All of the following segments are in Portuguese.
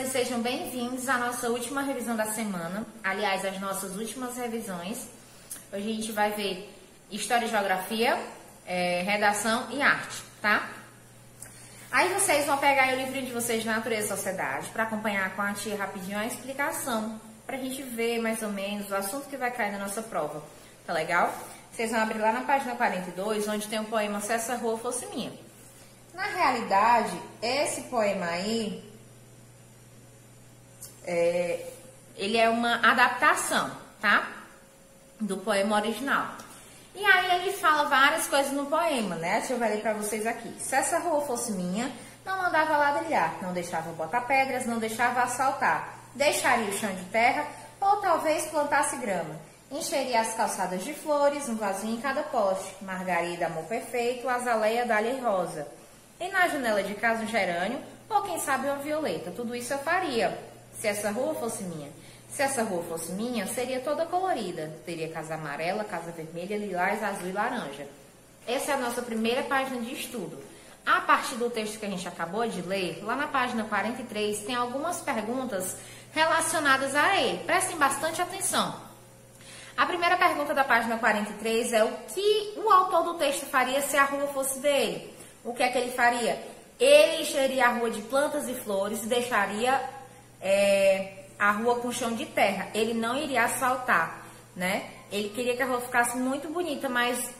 vocês sejam bem-vindos à nossa última revisão da semana. Aliás, as nossas últimas revisões. Hoje a gente vai ver História e Geografia, Redação e Arte, tá? Aí vocês vão pegar o livrinho de vocês de Natureza e Sociedade para acompanhar com a tia rapidinho a explicação, pra gente ver mais ou menos o assunto que vai cair na nossa prova. Tá legal? Vocês vão abrir lá na página 42, onde tem o poema Se Essa Rua Fosse Minha. Na realidade, esse poema aí, ele é uma adaptação, tá? Do poema original. E aí ele fala várias coisas no poema, né? Deixa eu ler pra vocês aqui. Se essa rua fosse minha, não mandava ladrilhar, não deixava botar pedras, não deixava asfaltar, deixaria o chão de terra ou talvez plantasse grama. Encheria as calçadas de flores, um vasinho em cada poste, margarida, amor perfeito, azaleia, dália e rosa. E na janela de casa um gerânio, ou quem sabe uma violeta. Tudo isso eu faria, se essa rua fosse minha. Se essa rua fosse minha, seria toda colorida. Teria casa amarela, casa vermelha, lilás, azul e laranja. Essa é a nossa primeira página de estudo. A partir do texto que a gente acabou de ler, lá na página 43, tem algumas perguntas relacionadas a ele. Prestem bastante atenção. A primeira pergunta da página 43 é o que o autor do texto faria se a rua fosse dele. O que é que ele faria? Ele encheria a rua de plantas e flores e deixaria a rua com chão de terra. Ele não iria asfaltar, né? Ele queria que a rua ficasse muito bonita, mas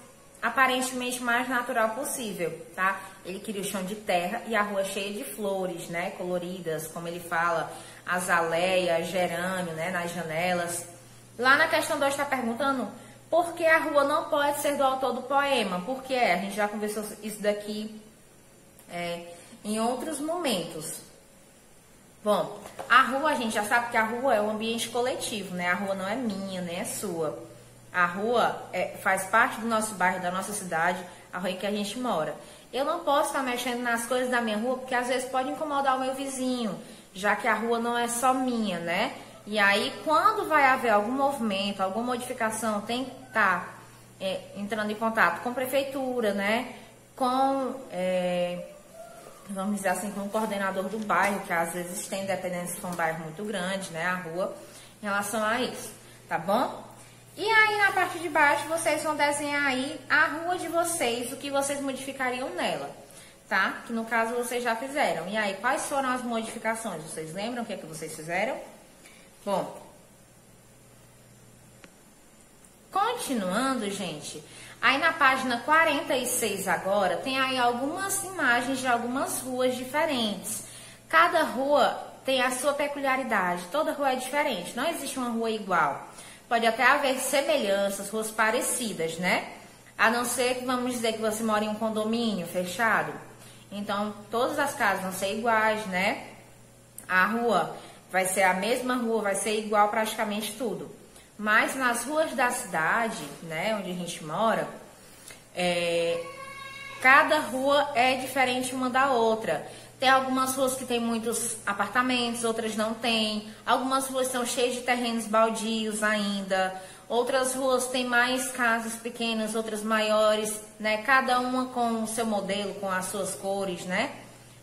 aparentemente mais natural possível, tá? Ele queria o chão de terra e a rua cheia de flores, né? Coloridas, como ele fala, azaleia, gerânio, né? Nas janelas. Lá na questão 2 está perguntando por que a rua não pode ser do autor do poema. Porque a gente já conversou isso daqui em outros momentos. Bom, a rua, a gente já sabe que a rua é um ambiente coletivo, né? A rua não é minha, nem é sua. A rua faz parte do nosso bairro, da nossa cidade, a rua em que a gente mora. Eu não posso estar mexendo nas coisas da minha rua, porque às vezes pode incomodar o meu vizinho, já que a rua não é só minha, né? E aí, quando vai haver algum movimento, alguma modificação, tem que estar entrando em contato com a prefeitura, né? Com, vamos dizer assim, com o coordenador do bairro, que às vezes tem, dependendo se for um bairro muito grande, né? A rua, em relação a isso, tá bom? E aí, na parte de baixo, vocês vão desenhar aí a rua de vocês, o que vocês modificariam nela, tá? Que no caso vocês já fizeram. E aí, quais foram as modificações? Vocês lembram o que é que vocês fizeram? Bom, continuando, gente, aí na página 46 agora, tem aí algumas imagens de algumas ruas diferentes. Cada rua tem a sua peculiaridade, toda rua é diferente, não existe uma rua igual. Pode até haver semelhanças, ruas parecidas, né? A não ser que, vamos dizer que você mora em um condomínio fechado. Então, todas as casas vão ser iguais, né? A rua vai ser a mesma rua, vai ser igual praticamente tudo. Mas nas ruas da cidade, né, onde a gente mora, cada rua é diferente uma da outra. Tem algumas ruas que tem muitos apartamentos, outras não tem. Algumas ruas são cheias de terrenos baldios ainda. Outras ruas têm mais casas pequenas, outras maiores, né? Cada uma com o seu modelo, com as suas cores, né?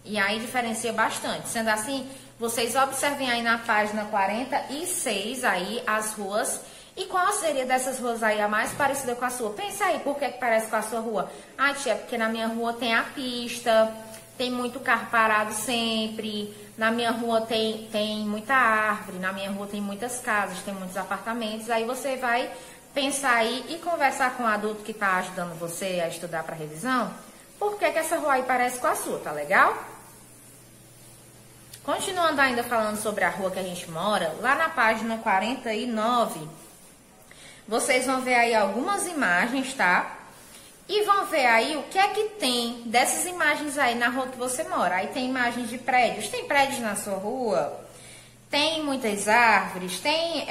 E aí diferencia bastante. Sendo assim, vocês observem aí na página 46 aí as ruas. E qual seria dessas ruas aí a mais parecida com a sua? Pensa aí, por que parece com a sua rua? Ah, tia, porque na minha rua tem a pista, tem muito carro parado sempre. Na minha rua tem muita árvore, na minha rua tem muitas casas, tem muitos apartamentos. Aí você vai pensar aí e conversar com o adulto que está ajudando você a estudar para revisão. Por que essa rua aí parece com a sua, tá legal? Continuando ainda falando sobre a rua que a gente mora, lá na página 49, vocês vão ver aí algumas imagens, tá? E vão ver aí o que é que tem dessas imagens aí na rua que você mora. Aí tem imagens de prédios. Tem prédios na sua rua? Tem muitas árvores? Tem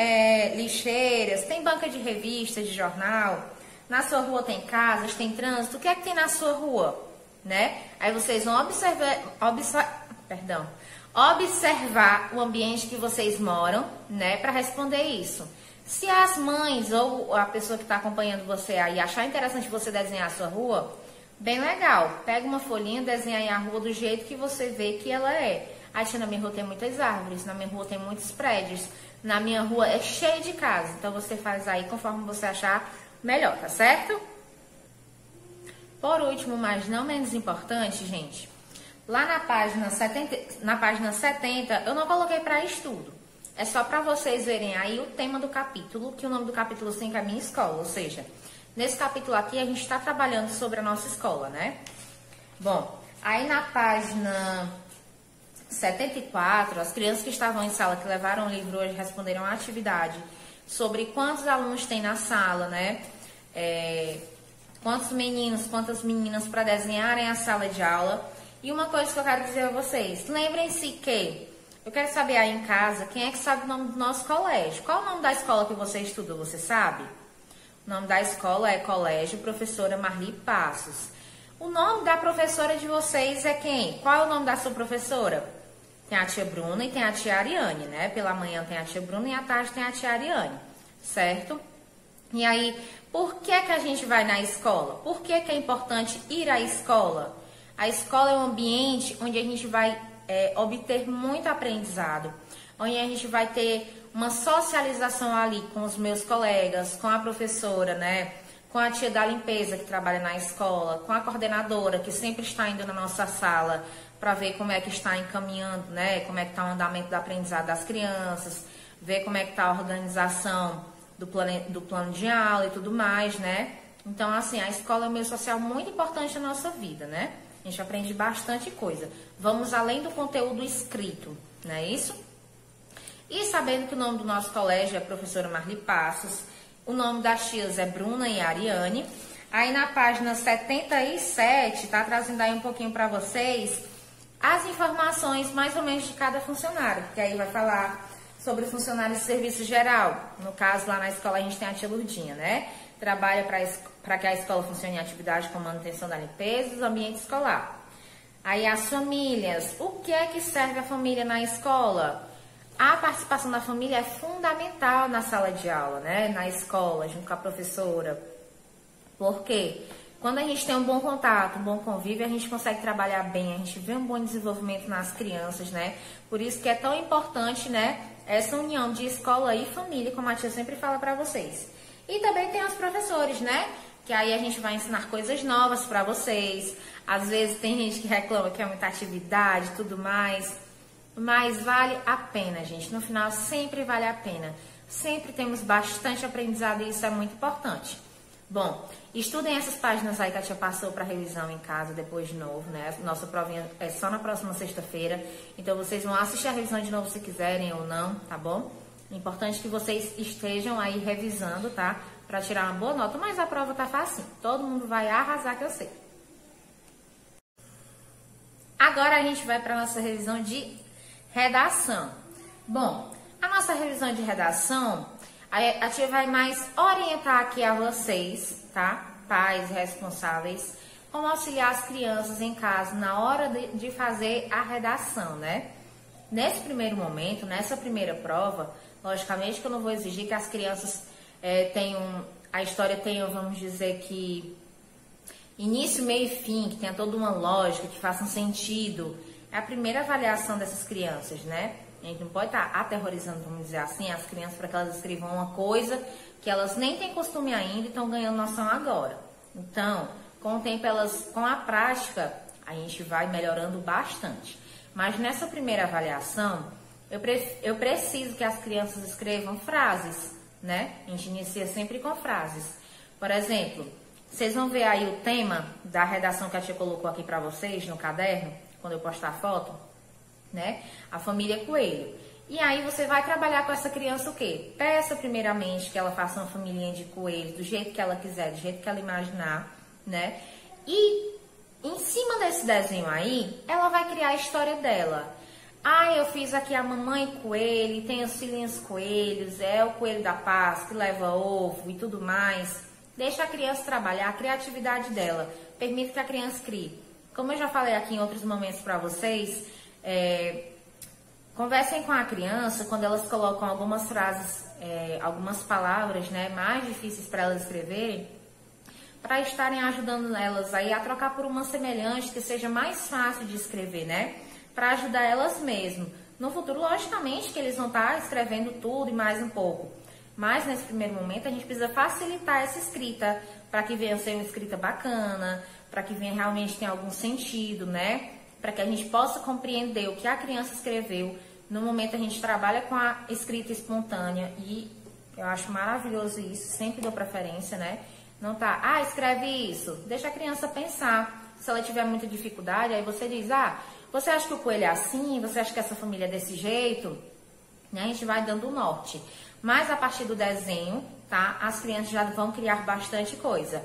lixeiras? Tem banca de revista, de jornal? Na sua rua tem casas? Tem trânsito? O que é que tem na sua rua? Né? Aí vocês vão observar o ambiente que vocês moram, né? Para responder isso. Se as mães ou a pessoa que está acompanhando você aí achar interessante você desenhar a sua rua, Bem legal. Pega uma folhinha, desenha aí a rua do jeito que você vê que ela é. A tia, na minha rua tem muitas árvores, na minha rua tem muitos prédios, na minha rua é cheio de casa. Então você faz aí conforme você achar melhor, tá certo? Por último, mas não menos importante, gente, lá na página 70 eu não coloquei para estudo. É só para vocês verem aí o tema do capítulo, que o nome do capítulo 5 é Minha Escola, ou seja, nesse capítulo aqui a gente está trabalhando sobre a nossa escola, né? Bom, aí na página 74, as crianças que estavam em sala, que levaram o livro hoje, responderam a atividade sobre quantos alunos tem na sala, né? Quantos meninos, quantas meninas para desenharem a sala de aula. E uma coisa que eu quero dizer a vocês, lembrem-se que eu quero saber aí em casa quem é que sabe o nome do nosso colégio. Qual o nome da escola que você estudou, você sabe? O nome da escola é Colégio Professora Marli Passos. O nome da professora de vocês é quem? Qual é o nome da sua professora? Tem a tia Bruna e tem a tia Ariane, né? Pela manhã tem a tia Bruna e à tarde tem a tia Ariane, certo? E aí, por que a gente vai na escola? Por que é importante ir à escola? A escola é um ambiente onde a gente vai obter muito aprendizado, onde a gente vai ter uma socialização ali com os meus colegas, com a professora, né? Com a tia da limpeza que trabalha na escola, com a coordenadora que sempre está indo na nossa sala para ver como é que está encaminhando, né? Como é que está o andamento do aprendizado das crianças, ver como é que está a organização do plano de aula e tudo mais, né? Então, assim, a escola é um meio social muito importante na nossa vida, né? A gente aprende bastante coisa. Vamos além do conteúdo escrito, não é isso? E sabendo que o nome do nosso colégio é Professora Marli Passos, o nome das tias é Bruna e Ariane. Aí na página 77, tá trazendo aí um pouquinho para vocês as informações mais ou menos de cada funcionário, porque aí vai falar sobre o funcionário de serviço geral. No caso, lá na escola a gente tem a tia Lurdinha, né? Trabalha para que a escola funcione em atividade com manutenção da limpeza do ambiente escolar. Aí as famílias. O que é que serve a família na escola? A participação da família é fundamental na sala de aula, né? Na escola, junto com a professora. Por quê? Quando a gente tem um bom contato, um bom convívio, a gente consegue trabalhar bem, a gente vê um bom desenvolvimento nas crianças, né? Por isso que é tão importante, né? Essa união de escola e família, como a tia sempre fala para vocês. E também tem os professores, né? Que aí a gente vai ensinar coisas novas para vocês. Às vezes tem gente que reclama que é muita atividade e tudo mais. Mas vale a pena, gente. No final, sempre vale a pena. Sempre temos bastante aprendizado e isso é muito importante. Bom, estudem essas páginas aí que a tia passou para revisão em casa depois de novo, né? Nossa provinha é só na próxima sexta-feira. Então, vocês vão assistir a revisão de novo se quiserem ou não, tá bom? Importante que vocês estejam aí revisando, tá? Para tirar uma boa nota. Mas a prova tá fácil. Todo mundo vai arrasar, que eu sei. Agora a gente vai para a nossa revisão de redação. Bom, a nossa revisão de redação, a tia vai mais orientar aqui a vocês, tá? Pais responsáveis, como auxiliar as crianças em casa na hora de fazer a redação, né? Nesse primeiro momento, nessa primeira prova, logicamente que eu não vou exigir que as crianças a história tenha, vamos dizer que, início, meio e fim, que tenha toda uma lógica, que faça um sentido. É a primeira avaliação dessas crianças, né? A gente não pode estar aterrorizando, vamos dizer assim, as crianças para que elas escrevam uma coisa que elas nem têm costume ainda e estão ganhando noção agora. Então, com o tempo, com a prática, a gente vai melhorando bastante. Mas nessa primeira avaliação, eu preciso que as crianças escrevam frases, né? A gente inicia sempre com frases. Por exemplo, vocês vão ver aí o tema da redação que a tia colocou aqui para vocês no caderno, quando eu postar a foto, né? A família Coelho. E aí você vai trabalhar com essa criança o quê? Peça primeiramente que ela faça uma familhinha de coelhos do jeito que ela quiser, do jeito que ela imaginar, né? E em cima desse desenho aí, ela vai criar a história dela. Ah, eu fiz aqui a mamãe coelho, tem os filhinhos coelhos, é o coelho da Páscoa que leva ovo e tudo mais. Deixa a criança trabalhar a criatividade dela. Permita que a criança crie. Como eu já falei aqui em outros momentos para vocês, conversem com a criança quando elas colocam algumas frases, algumas palavras, né, mais difíceis para elas escreverem, para estarem ajudando elas aí a trocar por uma semelhante que seja mais fácil de escrever, né? Para ajudar elas mesmo. No futuro, logicamente, que eles vão estar escrevendo tudo e mais um pouco. Mas, nesse primeiro momento, a gente precisa facilitar essa escrita, para que venha ser uma escrita bacana, para que venha realmente ter algum sentido, né? Para que a gente possa compreender o que a criança escreveu. No momento, a gente trabalha com a escrita espontânea e eu acho maravilhoso isso, sempre dou preferência, né? Não tá, escreve isso, deixa a criança pensar. Se ela tiver muita dificuldade, aí você diz, você acha que o coelho é assim? Você acha que essa família é desse jeito? A gente vai dando o norte. Mas a partir do desenho, tá? As crianças já vão criar bastante coisa.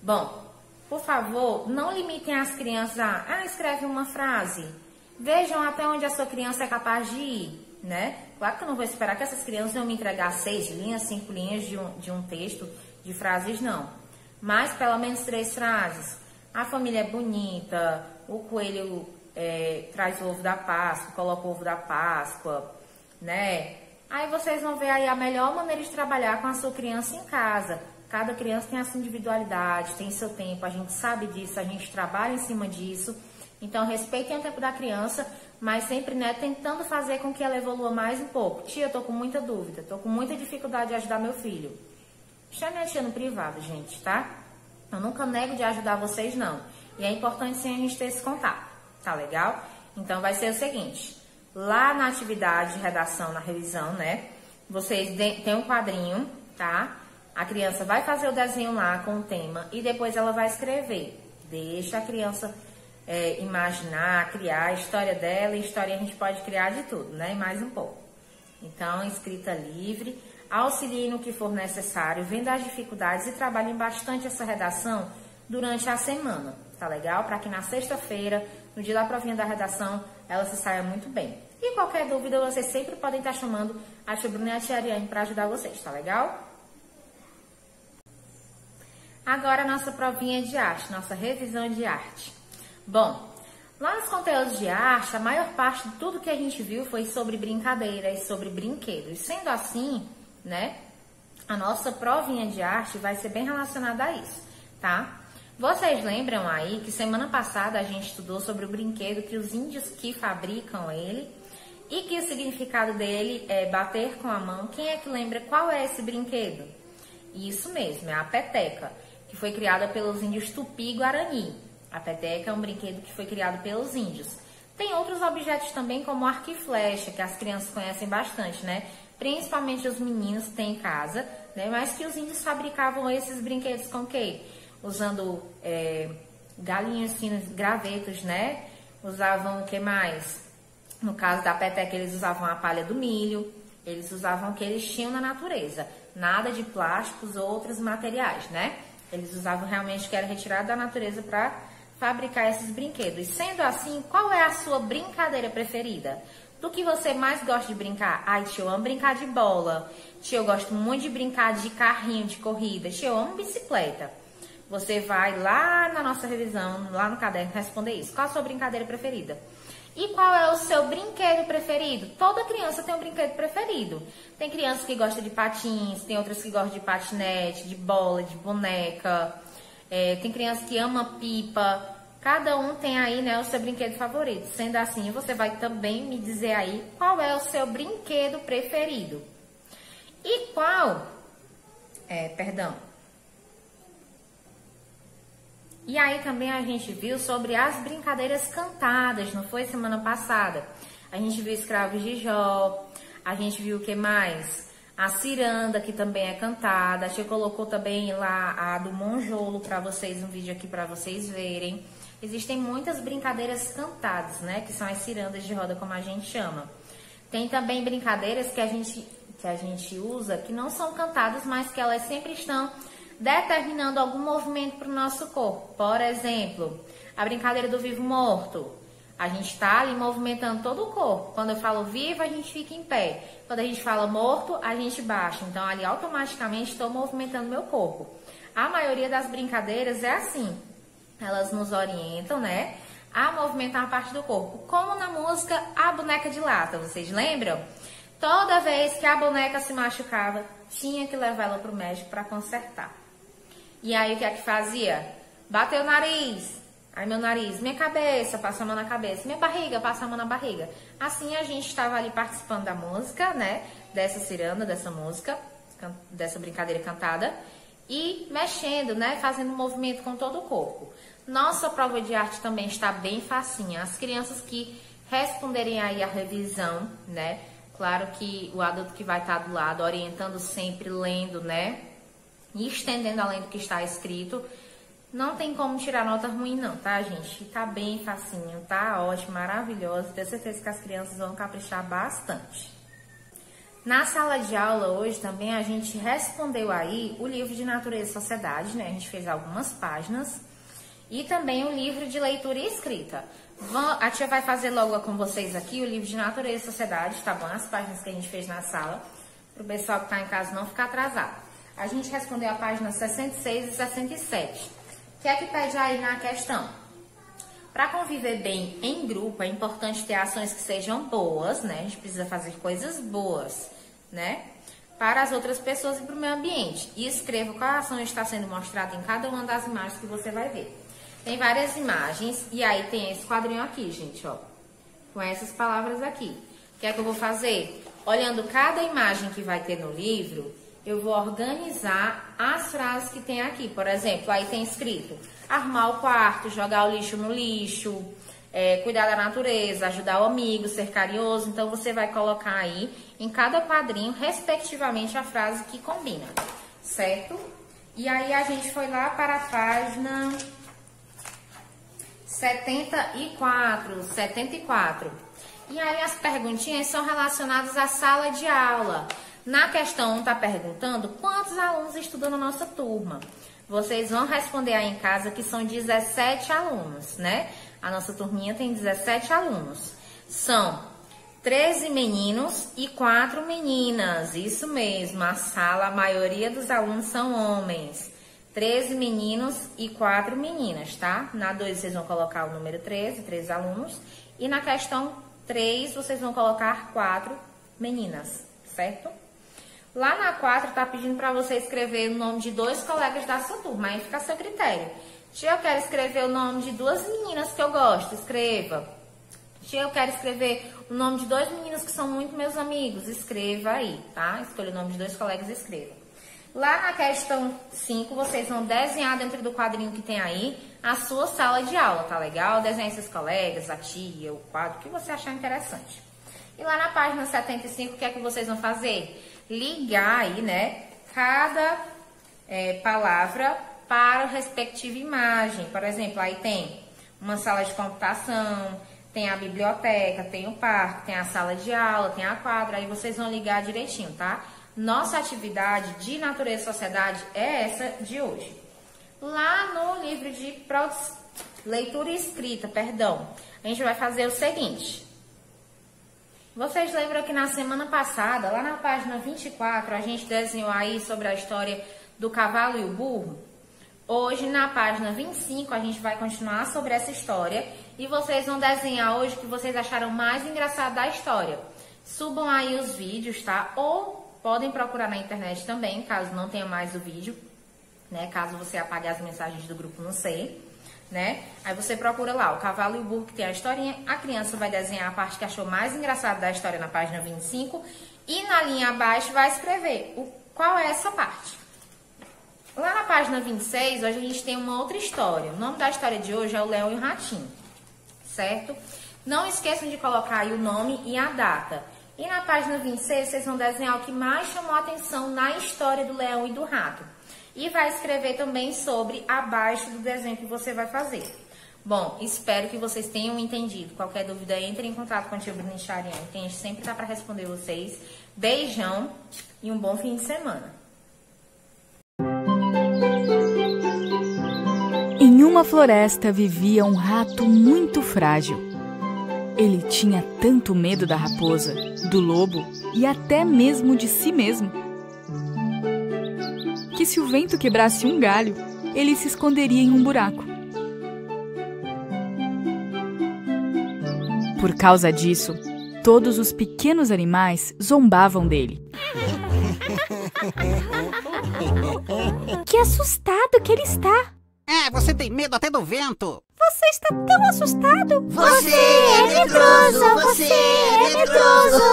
Bom, por favor, não limitem as crianças a, escreve uma frase. Vejam até onde a sua criança é capaz de ir, né? Claro que eu não vou esperar que essas crianças vão me entregar 6 linhas, 5 linhas de um texto, de frases, não. Mas pelo menos 3 frases. A família é bonita, o coelho traz o ovo da Páscoa, coloca o ovo da Páscoa, né? Aí vocês vão ver aí a melhor maneira de trabalhar com a sua criança em casa. Cada criança tem a sua individualidade, tem seu tempo, a gente sabe disso, a gente trabalha em cima disso. Então, respeitem o tempo da criança, mas sempre, né, tentando fazer com que ela evolua mais um pouco. Tia, eu tô com muita dúvida, tô com muita dificuldade de ajudar meu filho. Chame a tia no privado, gente, tá? Eu nunca nego de ajudar vocês, não. E é importante sim a gente ter esse contato, tá legal? Então, vai ser o seguinte, lá na atividade de redação, na revisão, né, vocês têm um quadrinho, tá? A criança vai fazer o desenho lá com o tema e depois ela vai escrever. Deixa a criança imaginar, criar a história dela. E história a gente pode criar de tudo, né? E mais um pouco. Então, escrita livre. Auxiliem no que for necessário, vendo as dificuldades e trabalhem bastante essa redação durante a semana, tá legal? Para que na sexta-feira, no dia da provinha da redação, ela se saia muito bem. E qualquer dúvida, vocês sempre podem estar chamando a tia Bruna e a tia Ariane para ajudar vocês, tá legal? Agora, a nossa provinha de arte, nossa revisão de arte. Bom, lá nos conteúdos de arte, a maior parte de tudo que a gente viu foi sobre brincadeiras, sobre brinquedos. Sendo assim, né, a nossa provinha de arte vai ser bem relacionada a isso, tá? Vocês lembram aí que semana passada a gente estudou sobre o brinquedo que os índios que fabricam ele e que o significado dele é bater com a mão. Quem é que lembra qual é esse brinquedo? Isso mesmo, é a peteca, que foi criada pelos índios Tupi-Guarani. A peteca é um brinquedo que foi criado pelos índios. Tem outros objetos também, como arco e flecha, que as crianças conhecem bastante, né? Principalmente os meninos têm em casa, né? Mas que os índios fabricavam esses brinquedos com o quê? Usando galinhas finas, gravetos, né? Usavam o que mais? No caso da peteca, eles usavam a palha do milho, eles usavam o que eles tinham na natureza. Nada de plásticos ou outros materiais, né? Eles usavam realmente o que era retirado da natureza para fabricar esses brinquedos. E sendo assim, qual é a sua brincadeira preferida? Do que você mais gosta de brincar? Ai, tia, eu amo brincar de bola. Tia, eu gosto muito de brincar de carrinho de corrida. Tia, eu amo bicicleta. Você vai lá na nossa revisão, lá no caderno, responder isso. Qual a sua brincadeira preferida? E qual é o seu brinquedo preferido? Toda criança tem um brinquedo preferido. Tem crianças que gostam de patins, tem outras que gostam de patinete, de bola, de boneca. Tem criança que ama pipa. Cada um tem aí, né, o seu brinquedo favorito. Sendo assim, você vai também me dizer aí qual é o seu brinquedo preferido. E qual... E aí também a gente viu sobre as brincadeiras cantadas, não foi semana passada? A gente viu Escravos de Jó, a gente viu o que mais? A ciranda, que também é cantada. A tia colocou também lá a do monjolo para vocês, um vídeo aqui para vocês verem. Existem muitas brincadeiras cantadas, né? Que são as cirandas de roda, como a gente chama. Tem também brincadeiras que a gente usa, que não são cantadas, mas que elas sempre estão determinando algum movimento para o nosso corpo. Por exemplo, a brincadeira do vivo-morto. A gente está ali movimentando todo o corpo. Quando eu falo vivo, a gente fica em pé. Quando a gente fala morto, a gente baixa. Então, ali automaticamente estou movimentando meu corpo. A maioria das brincadeiras é assim. Elas nos orientam, né, a movimentar a parte do corpo. Como na música A Boneca de Lata, vocês lembram? Toda vez que a boneca se machucava, tinha que levar ela para o médico para consertar. E aí o que é que fazia? Bateu o nariz. Aí meu nariz, minha cabeça, passa a mão na cabeça. Minha barriga, passa a mão na barriga. Assim a gente estava ali participando da música, né? Dessa ciranda, dessa música, dessa brincadeira cantada. E mexendo, né? Fazendo movimento com todo o corpo. Nossa prova de arte também está bem facinha. As crianças que responderem aí a revisão, né? Claro que o adulto que vai estar do lado, orientando sempre, lendo, né? E estendendo além do que está escrito. Não tem como tirar nota ruim não, tá, gente? Tá bem facinho, tá ótimo, maravilhoso. Tenho certeza que as crianças vão caprichar bastante. Na sala de aula hoje também a gente respondeu aí o livro de Natureza e Sociedade, né? A gente fez algumas páginas. E também o livro de leitura e escrita. A tia vai fazer logo com vocês aqui o livro de Natureza e Sociedade, tá bom? As páginas que a gente fez na sala, para o pessoal que tá em casa não ficar atrasado. A gente respondeu a página 66 e 67. O que é que pede aí na questão? Para conviver bem em grupo, é importante ter ações que sejam boas, né? A gente precisa fazer coisas boas, né? Para as outras pessoas e para o meio ambiente. E escreva qual ação está sendo mostrada em cada uma das imagens que você vai ver. Tem várias imagens e aí tem esse quadrinho aqui, gente, ó. Com essas palavras aqui. O que é que eu vou fazer? Olhando cada imagem que vai ter no livro, eu vou organizar as frases que tem aqui. Por exemplo, aí tem escrito arrumar o quarto, jogar o lixo no lixo, cuidar da natureza, ajudar o amigo, ser carinhoso. Então, você vai colocar aí em cada quadrinho, respectivamente, a frase que combina, certo? E aí, a gente foi lá para a página 74. E aí, as perguntinhas são relacionadas à sala de aula. Na questão 1 está perguntando quantos alunos estudam na nossa turma. Vocês vão responder aí em casa que são 17 alunos, né? A nossa turminha tem 17 alunos. São 13 meninos e 4 meninas. Isso mesmo, a sala, a maioria dos alunos são homens. 13 meninos e 4 meninas, tá? Na 2 vocês vão colocar o número 13, 13 alunos. E na questão 3 vocês vão colocar 4 meninas, certo? Lá na 4 tá pedindo para você escrever o nome de 2 colegas da sua turma, aí fica a seu critério. Tia, eu quero escrever o nome de 2 meninas que eu gosto, escreva. Tia, eu quero escrever o nome de 2 meninos que são muito meus amigos, escreva aí, tá? Escolha o nome de 2 colegas e escreva. Lá na questão 5, vocês vão desenhar dentro do quadrinho que tem aí a sua sala de aula, tá legal? Desenhar seus colegas, a tia, o quadro, o que você achar interessante. E lá na página 75, o que é que vocês vão fazer? Ligar aí, né, cada palavra para a respectiva imagem. Por exemplo, aí tem uma sala de computação, tem a biblioteca, tem o parque, tem a sala de aula, tem a quadra. Aí vocês vão ligar direitinho, tá? Nossa atividade de Natureza e Sociedade é essa de hoje. Lá no livro de leitura e escrita, a gente vai fazer o seguinte. Vocês lembram que na semana passada, lá na página 24, a gente desenhou aí sobre a história do cavalo e o burro? Hoje, na página 25, a gente vai continuar sobre essa história e vocês vão desenhar hoje o que vocês acharam mais engraçado da história. Subam aí os vídeos, tá? Ou podem procurar na internet também, caso não tenha mais o vídeo, né? Caso você apague as mensagens do grupo, não sei. Né? Aí você procura lá o cavalo e o burro que tem a historinha, a criança vai desenhar a parte que achou mais engraçada da história na página 25 e na linha abaixo vai escrever qual é essa parte. Lá na página 26, hoje a gente tem uma outra história. O nome da história de hoje é o Leão e o Ratinho, certo? Não esqueçam de colocar aí o nome e a data. E na página 26, vocês vão desenhar o que mais chamou a atenção na história do leão e do rato. E vai escrever também sobre abaixo do desenho que você vai fazer. Bom, espero que vocês tenham entendido. Qualquer dúvida, entre em contato com a tia Bruna Chariane, que a gente sempre tá para responder vocês. Beijão e um bom fim de semana. Em uma floresta vivia um rato muito frágil. Ele tinha tanto medo da raposa, do lobo e até mesmo de si mesmo, que se o vento quebrasse um galho, ele se esconderia em um buraco. Por causa disso, todos os pequenos animais zombavam dele. Que assustado que ele está! Você tem medo até do vento. Você está tão assustado! Você é medroso! Você é medroso!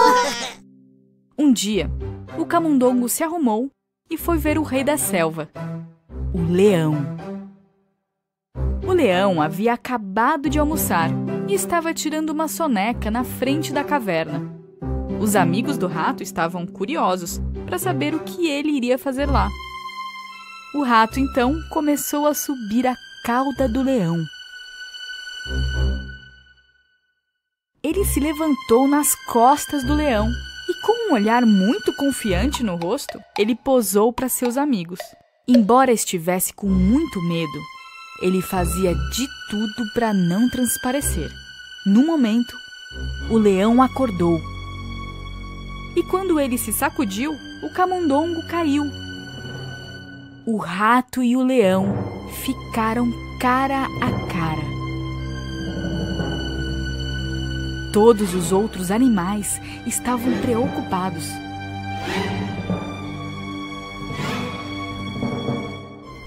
Um dia, o camundongo se arrumou e foi ver o rei da selva, o leão. O leão havia acabado de almoçar e estava tirando uma soneca na frente da caverna. Os amigos do rato estavam curiosos para saber o que ele iria fazer lá. O rato, então, começou a subir a cauda do leão. Ele se levantou nas costas do leão e, com um olhar muito confiante no rosto, ele posou para seus amigos. Embora estivesse com muito medo, ele fazia de tudo para não transparecer. No momento, o leão acordou. E quando ele se sacudiu, o camundongo caiu. O rato e o leão ficaram cara a cara. Todos os outros animais estavam preocupados.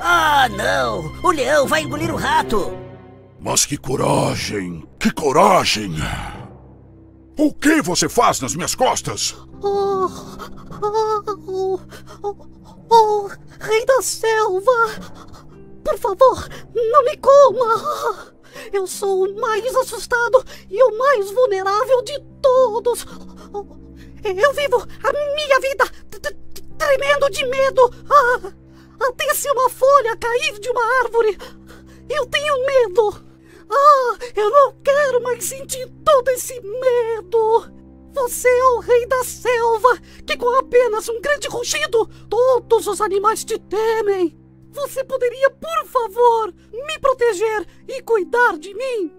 Ah, não! O leão vai engolir o rato! Mas que coragem! Que coragem! O que você faz nas minhas costas? Rei da selva! Por favor, não me coma! Eu sou o mais assustado e o mais vulnerável de todos! Eu vivo a minha vida tremendo de medo! Até se uma folha cair de uma árvore, eu tenho medo! Eu não quero mais sentir todo esse medo! Você é o rei da selva, que com apenas um grande rugido, todos os animais te temem. Você poderia, por favor, me proteger e cuidar de mim?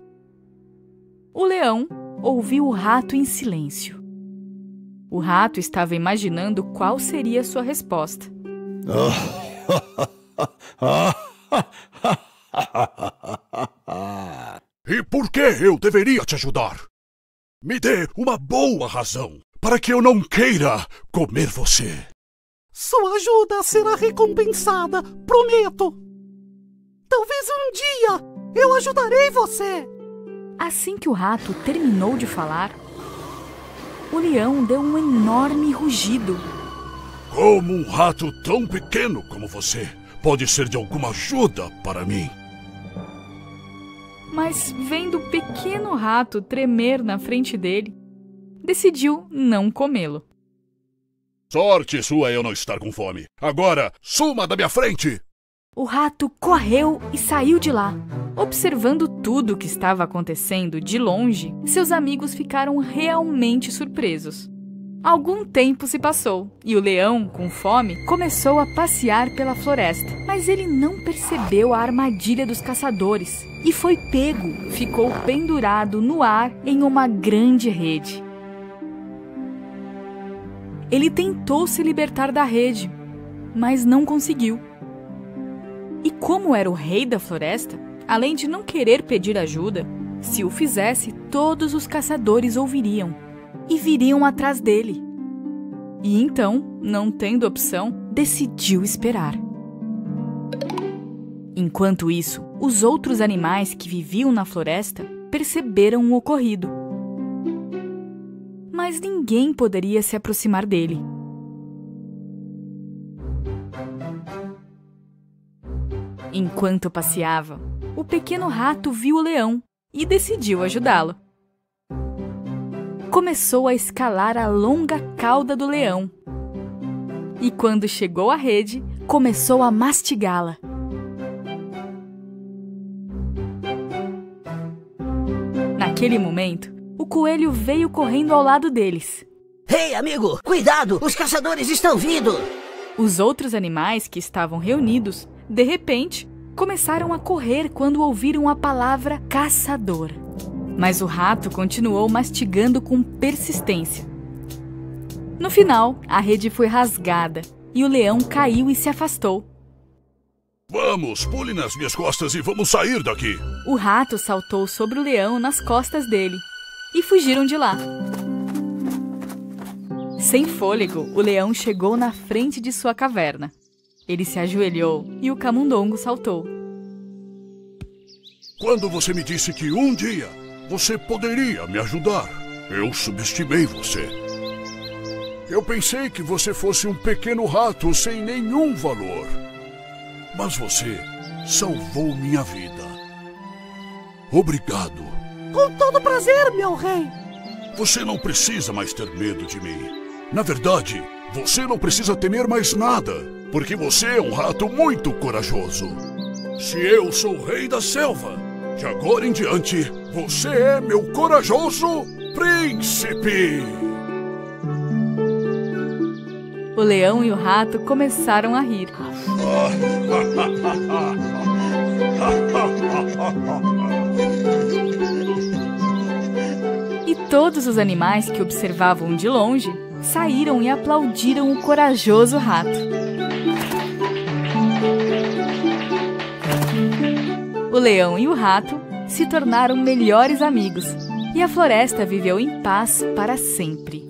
O leão ouviu o rato em silêncio. O rato estava imaginando qual seria sua resposta. E por que eu deveria te ajudar? Me dê uma boa razão para que eu não queira comer você. Sua ajuda será recompensada, prometo. Talvez um dia eu ajudarei você. Assim que o rato terminou de falar, o leão deu um enorme rugido. Como um rato tão pequeno como você pode ser de alguma ajuda para mim? Mas, vendo o pequeno rato tremer na frente dele, decidiu não comê-lo. Sorte sua eu não estar com fome. Agora, suma da minha frente! O rato correu e saiu de lá. Observando tudo o que estava acontecendo de longe, seus amigos ficaram realmente surpresos. Algum tempo se passou e o leão, com fome, começou a passear pela floresta. Mas ele não percebeu a armadilha dos caçadores e foi pego. Ficou pendurado no ar em uma grande rede. Ele tentou se libertar da rede, mas não conseguiu. E como era o rei da floresta, além de não querer pedir ajuda, se o fizesse, todos os caçadores ouviriam e viriam atrás dele. E então, não tendo opção, decidiu esperar. Enquanto isso, os outros animais que viviam na floresta perceberam o ocorrido. Mas ninguém poderia se aproximar dele. Enquanto passeava, o pequeno rato viu o leão e decidiu ajudá-lo. Começou a escalar a longa cauda do leão. E quando chegou à rede, começou a mastigá-la. Naquele momento, o coelho veio correndo ao lado deles. Ei, amigo, cuidado! Os caçadores estão vindo! Os outros animais que estavam reunidos, de repente, começaram a correr quando ouviram a palavra caçador. Mas o rato continuou mastigando com persistência. No final, a rede foi rasgada e o leão caiu e se afastou. Vamos, pule nas minhas costas e vamos sair daqui. O rato saltou sobre o leão nas costas dele e fugiram de lá. Sem fôlego, o leão chegou na frente de sua caverna. Ele se ajoelhou e o camundongo saltou. Quando você me disse que um dia você poderia me ajudar, eu subestimei você. Eu pensei que você fosse um pequeno rato sem nenhum valor. Mas você salvou minha vida. Obrigado. Com todo prazer, meu rei. Você não precisa mais ter medo de mim. Na verdade, você não precisa temer mais nada, porque você é um rato muito corajoso. Se eu sou o rei da selva, de agora em diante, você é meu corajoso príncipe. O leão e o rato começaram a rir. E todos os animais que observavam de longe saíram e aplaudiram o corajoso rato. O leão e o rato se tornaram melhores amigos e a floresta viveu em paz para sempre.